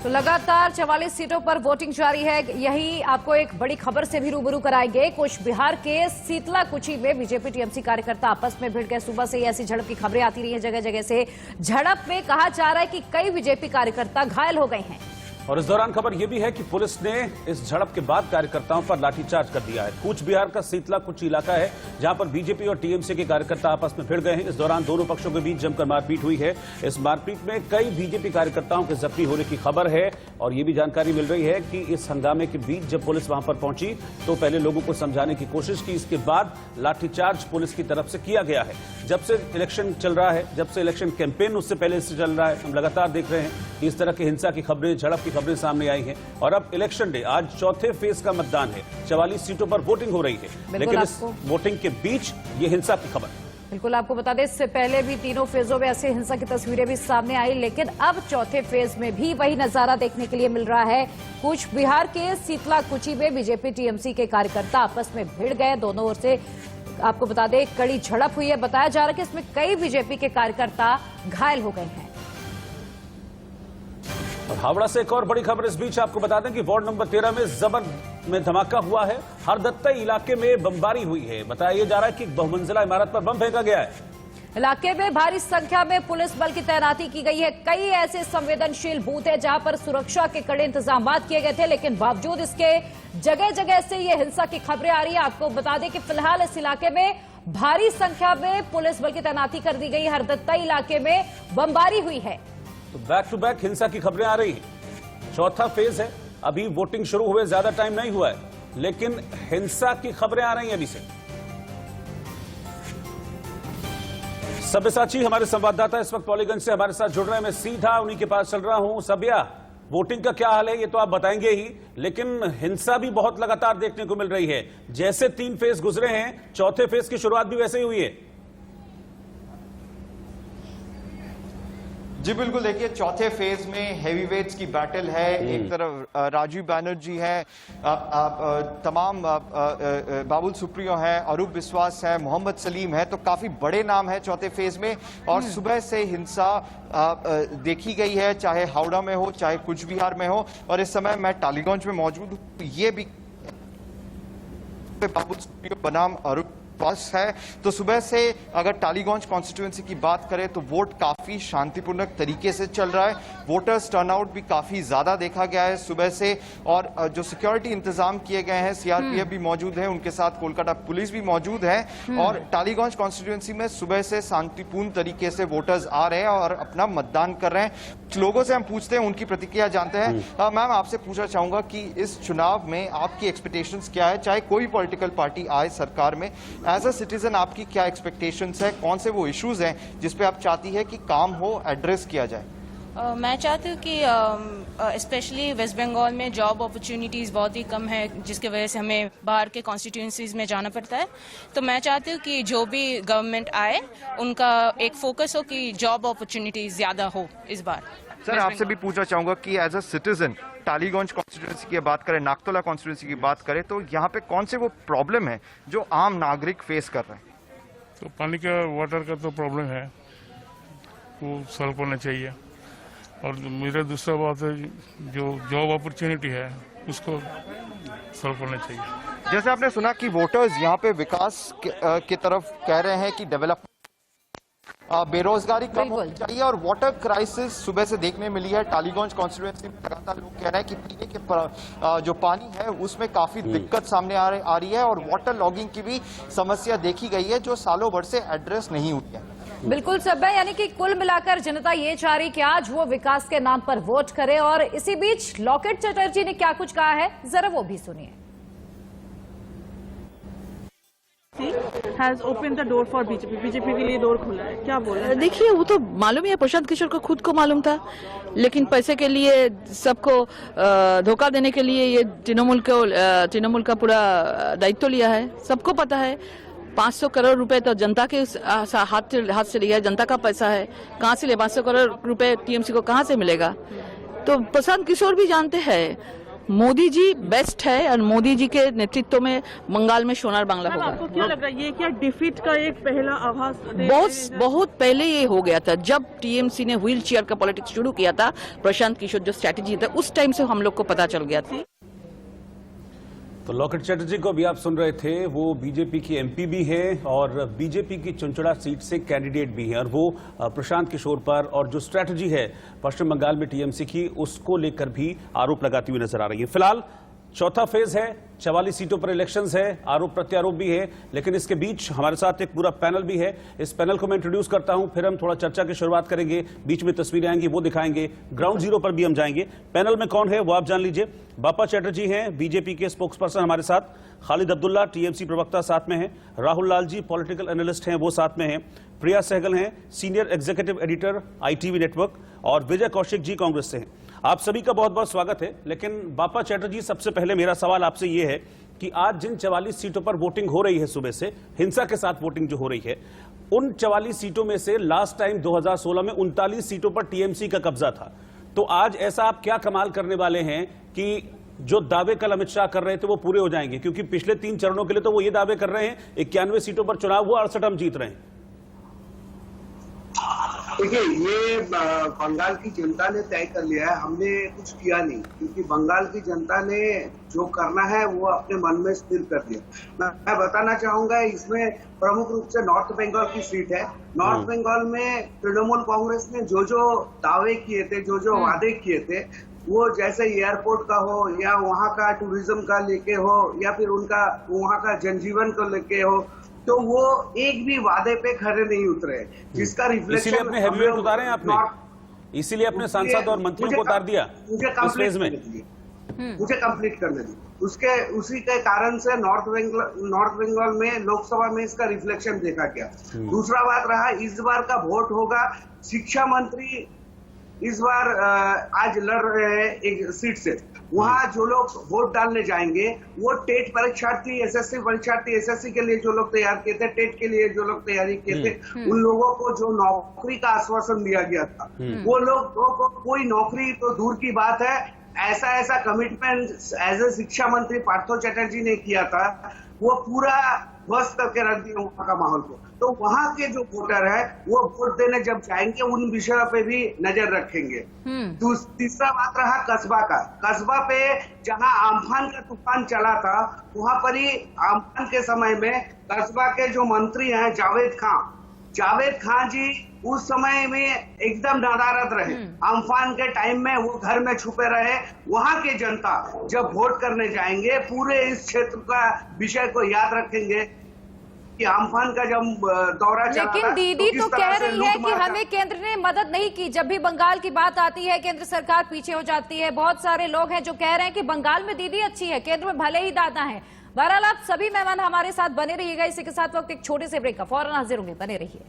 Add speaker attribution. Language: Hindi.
Speaker 1: तो लगातार 44 सीटों पर वोटिंग जारी है। यही आपको एक बड़ी खबर से भी रूबरू कराएंगे। कुछ बिहार के सीतलाकुची में बीजेपी टीएमसी कार्यकर्ता आपस में भिड़ गए। सुबह से ही ऐसी झड़प की खबरें आती रही हैं जगह जगह से। झड़प में कहा जा रहा है कि कई बीजेपी कार्यकर्ता घायल हो गए हैं।
Speaker 2: और इस दौरान खबर यह भी है कि पुलिस ने इस झड़प के बाद कार्यकर्ताओं पर लाठीचार्ज कर दिया है। कूच बिहार का सीतलाकुची इलाका है जहां पर बीजेपी और टीएमसी के कार्यकर्ता आपस में भिड़ गए हैं। इस दौरान दोनों पक्षों के बीच जमकर मारपीट हुई है। इस मारपीट में कई बीजेपी कार्यकर्ताओं के जख्मी होने की खबर है और ये भी जानकारी मिल रही है कि इस हंगामे के बीच जब पुलिस वहां पर पहुंची तो पहले लोगों को समझाने की कोशिश की, इसके बाद लाठीचार्ज पुलिस की तरफ से किया गया है। जब से इलेक्शन चल रहा है, जब से इलेक्शन कैंपेन उससे पहले से चल रहा है, हम लगातार देख रहे हैं कि इस तरह की हिंसा की खबरें, झड़प की खबरें सामने आई हैं। और अब इलेक्शन डे, आज चौथे फेज का मतदान है। 44 सीटों पर वोटिंग हो रही है, लेकिन इस वोटिंग के बीच ये हिंसा की खबर।
Speaker 1: बिल्कुल आपको बता दें, इससे पहले भी तीनों फेजों में ऐसे हिंसा की तस्वीरें भी सामने आई, लेकिन अब चौथे फेज में भी वही नजारा देखने के लिए मिल रहा है। कुछ बिहार के सीतलाकुची में बीजेपी टीएमसी के कार्यकर्ता आपस में भिड़ गए। दोनों ओर से आपको बता दें कड़ी झड़प हुई है। बताया जा रहा है कि इसमें कई बीजेपी के कार्यकर्ता घायल हो गए हैं।
Speaker 2: और हावड़ा से एक और बड़ी खबर इस बीच आपको बता दें कि वार्ड नंबर 13 में जबर में धमाका हुआ है। हरदत्तई इलाके में बमबारी हुई है। बताया जा रहा है कि बहुमंजिला इमारत पर बम फेंका गया है।
Speaker 1: इलाके में भारी संख्या में पुलिस बल की तैनाती की गई है। कई ऐसे संवेदनशील बूथ है जहां पर सुरक्षा के कड़े इंतजाम किए गए थे, लेकिन बावजूद इसके जगह जगह से ये हिंसा की खबरें आ रही है। आपको बता दें कि फिलहाल इस इलाके में भारी संख्या में पुलिस बल की तैनाती कर दी गई। हरदत्तई इलाके में बमबारी हुई है।
Speaker 2: तो बैक टू बैक हिंसा की खबरें आ रही हैं। चौथा फेज है, अभी वोटिंग शुरू हुए ज्यादा टाइम नहीं हुआ है, लेकिन हिंसा की खबरें आ रही हैं अभी से। सब्यसाची हमारे संवाददाता इस वक्त पॉलीगंज से हमारे साथ जुड़ रहे हैं। मैं सीधा उन्हीं के पास चल रहा हूं। सब्या, वोटिंग का क्या हाल है ये तो आप बताएंगे ही, लेकिन हिंसा भी बहुत लगातार देखने को मिल रही है। जैसे 3 फेज गुजरे हैं, चौथे फेज की शुरुआत भी वैसे ही हुई है।
Speaker 3: जी बिल्कुल, देखिए चौथे फेज में हेवीवेट्स की बैटल है। एक तरफ राजीव बैनर्जी है, तमाम बाबुल सुप्रियो है, अरूप विश्वास है, मोहम्मद सलीम है, तो काफी बड़े नाम है चौथे फेज में। और सुबह से हिंसा देखी गई है, चाहे हावड़ा में हो, चाहे कूच बिहार में हो। और इस समय मैं टालीगंज में मौजूद हूँ। ये भी बाबुल सुप्रियो बनाम अरूप पास है। तो सुबह से अगर टालीगंज कॉन्स्टिट्यूएंसी की बात करें तो वोट काफी शांतिपूर्ण तरीके से चल रहा है। वोटर्स टर्नआउट भी काफी ज्यादा देखा गया है सुबह से। और जो सिक्योरिटी इंतजाम किए गए हैं, सीआरपीएफ भी मौजूद है, उनके साथ कोलकाता पुलिस भी मौजूद है। और टालीगंज कॉन्स्टिट्यूएंसी में सुबह से शांतिपूर्ण तरीके से वोटर्स आ रहे हैं और अपना मतदान कर रहे हैं। लोगों से हम पूछते हैं, उनकी प्रतिक्रिया जानते हैं। मैम, आपसे पूछना चाहूंगा कि इस चुनाव में आपकी एक्सपेक्टेशंस क्या है, चाहे कोई पॉलिटिकल पार्टी आए सरकार में, एज अ सिटीजन आपकी क्या एक्सपेक्टेशंस है? कौन से वो इश्यूज हैं जिस पे आप चाहती है कि काम हो, एड्रेस किया जाए?
Speaker 4: मैं चाहती हूँ कि स्पेशली वेस्ट बंगाल में जॉब अपॉर्चुनिटीज़ बहुत ही कम है, जिसकी वजह से हमें बाहर के कॉन्स्टिट्यूंसीज में जाना पड़ता है। तो मैं चाहती हूँ कि जो भी गवर्नमेंट आए उनका एक फोकस हो कि जॉब अपॉर्चुनिटीज़ ज़्यादा हो इस बार।
Speaker 3: सर, आपसे भी पूछना चाहूंगा कि as a citizen Tollygunge constituency की बात करें, नागतोला कॉन्स्टिट्यूंसी की बात करें, तो यहाँ पे कौन से वो प्रॉब्लम है जो आम नागरिक फेस कर रहे हैं?
Speaker 5: तो पानी का, वाटर का तो प्रॉब्लम है, वो सॉल्व होना चाहिए। और मेरा दूसरा बात है, जो जॉब अपॉर्चुनिटी है उसको सॉल्व होना चाहिए।
Speaker 3: जैसे आपने सुना कि वोटर्स यहाँ पे विकास की तरफ कह रहे हैं कि डेवलपमेंट, बेरोजगारी कम होनी चाहिए। और वाटर क्राइसिस सुबह से देखने मिली है टालीगंज कॉन्स्टिट्यूएंसी में। लगातार लोग कह रहे हैं कि पीने के जो पानी है उसमें काफी दिक्कत सामने आ रही है। और वाटर लॉगिंग की भी समस्या देखी गई है जो सालों भर से एड्रेस नहीं हुई है।
Speaker 1: बिल्कुल सब्या, यानी कि कुल मिलाकर जनता ये चाह रही कि आज वो विकास के नाम पर वोट करे। और इसी बीच लॉकेट चटर्जी ने क्या कुछ कहा है, जरा वो भी सुनिए।
Speaker 6: has opened the door for BJP के लिए डोर खुला है, क्या बोल रहे हैं?
Speaker 7: देखिए, वो तो मालूम ही है, प्रशांत किशोर को खुद को मालूम था, लेकिन पैसे के लिए सबको धोखा देने के लिए ये तृणमूल का पूरा दायित्व लिया है। सबको पता है 500 करोड़ रुपए तो जनता के हाथ से लिया है, जनता का पैसा है। कहाँ से ले 500 करोड़ रुपए टीएमसी को कहाँ से मिलेगा? तो प्रशांत किशोर भी जानते हैं मोदी जी बेस्ट है और मोदी जी के नेतृत्व में बंगाल में सोनार बांग्ला
Speaker 6: मैम,
Speaker 7: होगा।
Speaker 6: आपको क्या लग रहा है, ये क्या डिफीट का एक पहला आभास दे रहे हैं?
Speaker 7: बहुत पहले ये हो गया था, जब टीएमसी ने व्हील चेयर का पॉलिटिक्स शुरू किया था, प्रशांत किशोर जो स्ट्रैटेजी था उस टाइम से हम लोग को पता चल गया था।
Speaker 2: तो लॉकेट चैटर्जी को भी आप सुन रहे थे, वो बीजेपी की एमपी भी है और बीजेपी की चुनचुड़ा सीट से कैंडिडेट भी है और वो प्रशांत किशोर पर और जो स्ट्रैटेजी है पश्चिम बंगाल में टीएमसी की उसको लेकर भी आरोप लगाती हुई नजर आ रही है। फिलहाल चौथा फेज है, 44 सीटों पर इलेक्शंस है, आरोप प्रत्यारोप भी है, लेकिन इसके बीच हमारे साथ एक पूरा पैनल भी है। इस पैनल को मैं इंट्रोड्यूस करता हूं, फिर हम थोड़ा चर्चा की शुरुआत करेंगे, बीच में तस्वीरें आएंगी वो दिखाएंगे, ग्राउंड जीरो पर भी हम जाएंगे। पैनल में कौन है वो आप जान लीजिए। बापा चैटर्जी हैं, बीजेपी के स्पोक्स पर्सन हमारे साथ, खालिद अब्दुल्ला टीएमसी प्रवक्ता साथ में हैं, राहुल लाल जी पॉलिटिकल एनालिस्ट हैं वो साथ में हैं, प्रिया सहगल हैं senior executive editor ITV network और विजय कौशिक जी कांग्रेस से हैं। आप सभी का बहुत बहुत स्वागत है। लेकिन बापा चैटर्जी, सबसे पहले मेरा सवाल आपसे यह है कि आज जिन 44 सीटों पर वोटिंग हो रही है, सुबह से हिंसा के साथ वोटिंग जो हो रही है, उन 44 सीटों में से लास्ट टाइम 2016 में 39 सीटों पर टीएमसी का कब्जा था। तो आज ऐसा आप क्या कमाल करने वाले हैं कि जो दावे कल अमित शाह कर रहे थे वो पूरे हो जाएंगे? क्योंकि पिछले 3 चरणों के लिए तो वो ये दावे कर रहे हैं 91 सीटों पर चुनाव हुआ, 68 हम जीत रहे हैं।
Speaker 8: देखिए, ये बंगाल की जनता ने तय कर लिया है, हमने कुछ किया नहीं, क्योंकि बंगाल की जनता ने जो करना है वो अपने मन में स्थिर कर दिया। मैं बताना चाहूंगा, इसमें प्रमुख रूप से नॉर्थ बंगाल की सीट है। नॉर्थ बंगाल में तृणमूल कांग्रेस ने जो जो दावे किए थे, जो जो वादे किए थे, वो जैसे एयरपोर्ट का हो या वहाँ का टूरिज्म का लेके हो या फिर उनका वहाँ का जनजीवन को लेके हो, तो वो एक भी वादे पे खड़े नहीं उतरे, जिसका रिफ्लेक्शन
Speaker 2: इसीलिए अपने हेवीवेट उतारे हैं आपने, इसीलिए अपने सांसद और मंत्रियों को उतार दिया इस फेज में।
Speaker 8: मुझे कंप्लीट करने दी, उसी के कारण से नॉर्थ बंगाल में लोकसभा में इसका रिफ्लेक्शन देखा गया। दूसरा बात रहा, इस बार का वोट होगा, शिक्षा मंत्री इस बार आज लड़ रहे हैं एक सीट से, वहाँ जो लोग वोट डालने जाएंगे वो टेट परीक्षार्थी, SSC परीक्षार्थी, SSC के लिए जो लोग तैयार किए थे, टेट के लिए जो लोग तैयारी किए थे, उन लोगों को जो नौकरी का आश्वासन दिया गया था, वो लोग को कोई नौकरी तो दूर की बात है, ऐसा कमिटमेंट एज ए शिक्षा मंत्री पार्थो चैटर्जी ने किया था, वो पूरा ध्वस्त करके रख दिया वहाँ का माहौल को। तो वहाँ के जो वोटर है वो वोट देने जब जाएंगे उन विषयों पे भी नजर रखेंगे। तीसरा बात रहा कस्बा का। कस्बा पे जहाँ आम्फान का तूफान चला था, वहाँ पर ही आम्फान के समय में कस्बा के जो मंत्री हैं जावेद खान जी उस समय में एकदम नदारद रहे। अम्फान के टाइम में वो घर में छुपे रहे। वहाँ के जनता जब वोट करने जाएंगे पूरे इस क्षेत्र का विषय को याद रखेंगे कि अम्फान का जब दौरा चला।
Speaker 1: लेकिन दीदी तो कह रही है कि हमें केंद्र ने मदद नहीं की। जब भी बंगाल की बात आती है केंद्र सरकार पीछे हो जाती है। बहुत सारे लोग हैं जो कह रहे हैं कि बंगाल में दीदी अच्छी है, केंद्र में भले ही दादा है। बहरहाल आप सभी मेहमान हमारे साथ बने रहिएगा। इसी के साथ वक्त एक छोटे से ब्रेक का, फौरन हाजिर होंगे, बने रहिए।